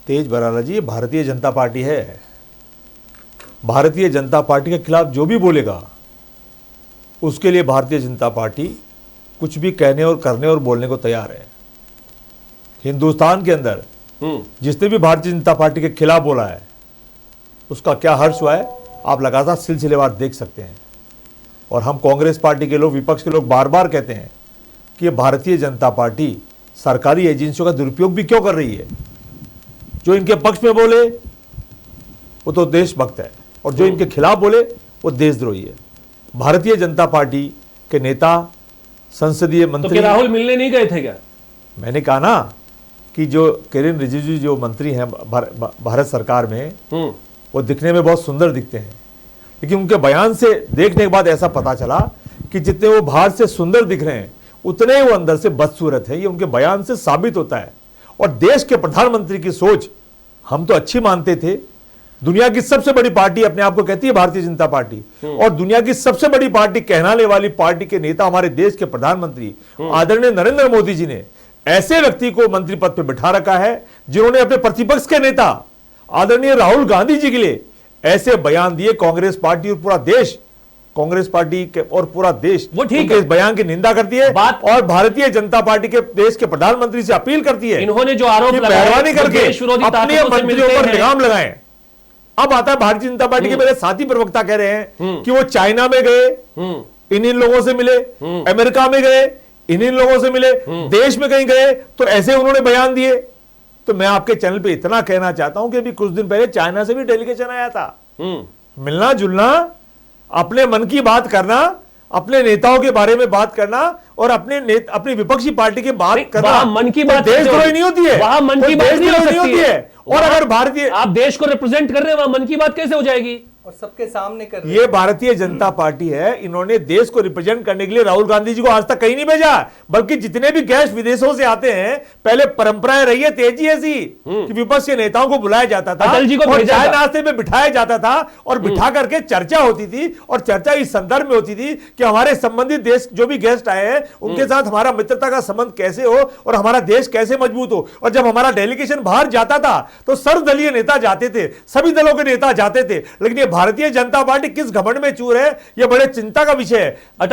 तेज बराला जी, ये भारतीय जनता पार्टी है। भारतीय जनता पार्टी के खिलाफ जो भी बोलेगा उसके लिए भारतीय जनता पार्टी कुछ भी कहने और करने और बोलने को तैयार है। हिंदुस्तान के अंदर जिसने भी भारतीय जनता पार्टी के खिलाफ बोला है उसका क्या हर्ष हुआ है आप लगातार सिलसिलेवार देख सकते हैं। और हम कांग्रेस पार्टी के लोग, विपक्ष के लोग बार बार कहते हैं कि ये भारतीय जनता पार्टी सरकारी एजेंसियों का दुरुपयोग भी क्यों कर रही है। जो इनके पक्ष में बोले वो तो देशभक्त है और जो इनके खिलाफ बोले वो देशद्रोही है। भारतीय जनता पार्टी के नेता, संसदीय मंत्री, तो राहुल मिलने नहीं गए थे क्या? मैंने कहा ना कि जो किरेन रिजिजू जो मंत्री हैं भारत सरकार में, वो दिखने में बहुत सुंदर दिखते हैं, लेकिन उनके बयान से देखने के बाद ऐसा पता चला कि जितने वो बाहर से सुंदर दिख रहे हैं उतने ही वो अंदर से बदसूरत है। ये उनके बयान से साबित होता है। और देश के प्रधानमंत्री की सोच हम तो अच्छी मानते थे। दुनिया की सबसे बड़ी पार्टी अपने आप को कहती है भारतीय जनता पार्टी, और दुनिया की सबसे बड़ी पार्टी कहलाने वाली पार्टी के नेता हमारे देश के प्रधानमंत्री आदरणीय नरेंद्र मोदी जी ने ऐसे व्यक्ति को मंत्री पद पर बिठा रखा है जिन्होंने अपने प्रतिपक्ष के नेता आदरणीय राहुल गांधी जी के लिए ऐसे बयान दिए। कांग्रेस पार्टी और पूरा देश, कांग्रेस पार्टी के और पूरा देश वो ठीक है, इस बयान की निंदा करती है और भारतीय जनता पार्टी के देश के प्रधानमंत्री से अपील करती है इन्होंने जो आरोप मेहरबानी करके अपने मंत्रियों पर लगाम लगाएं। अब आता है भारतीय जनता पार्टी के मेरे साथी प्रवक्ता कह रहे हैं कि वो चाइना में गए, इन लोगों से मिले, अमेरिका में गए, इन लोगों से मिले, देश में कहीं गए तो ऐसे उन्होंने बयान दिए। तो मैं आपके चैनल पे इतना कहना चाहता हूं कि अभी कुछ दिन पहले चाइना से भी डेलीगेशन आया था। मिलना जुलना, अपने मन की बात करना, अपने नेताओं के बारे में बात करना और अपनी विपक्षी पार्टी की बात करना, मन की बात देशद्रोही नहीं होती है। वहां मन की बात नहीं होती है। और अगर भारतीय, आप देश को रिप्रेजेंट कर रहे हैं, वहां मन की बात कैसे हो जाएगी? और सबके सामने कर रहे ये भारतीय जनता पार्टी है। इन्होंने देश को रिप्रेजेंट करने के लिए राहुल गांधी जी को आज तक कहीं नहीं भेजा, बल्कि जितने भी गेस्ट विदेशों से आते हैं, पहले परंपराएं रही है तेजी ऐसी कि विपक्ष के नेताओं को बुलाया जाता था, अटल जी को और चाय नाश्ते में बिठाया जाता था और बिठा करके चर्चा होती थी। और चर्चा इस संदर्भ में होती थी कि हमारे संबंधित देश जो भी गेस्ट आए हैं उनके साथ हमारा मित्रता का संबंध कैसे हो और हमारा देश कैसे मजबूत हो। और जब हमारा डेलीगेशन बाहर जाता था तो सर्वदलीय नेता जाते थे, सभी दलों के नेता जाते थे। लेकिन ये भारतीय जनता पार्टी किस घमंड में चूर है, यह बड़े चिंता का विषय है।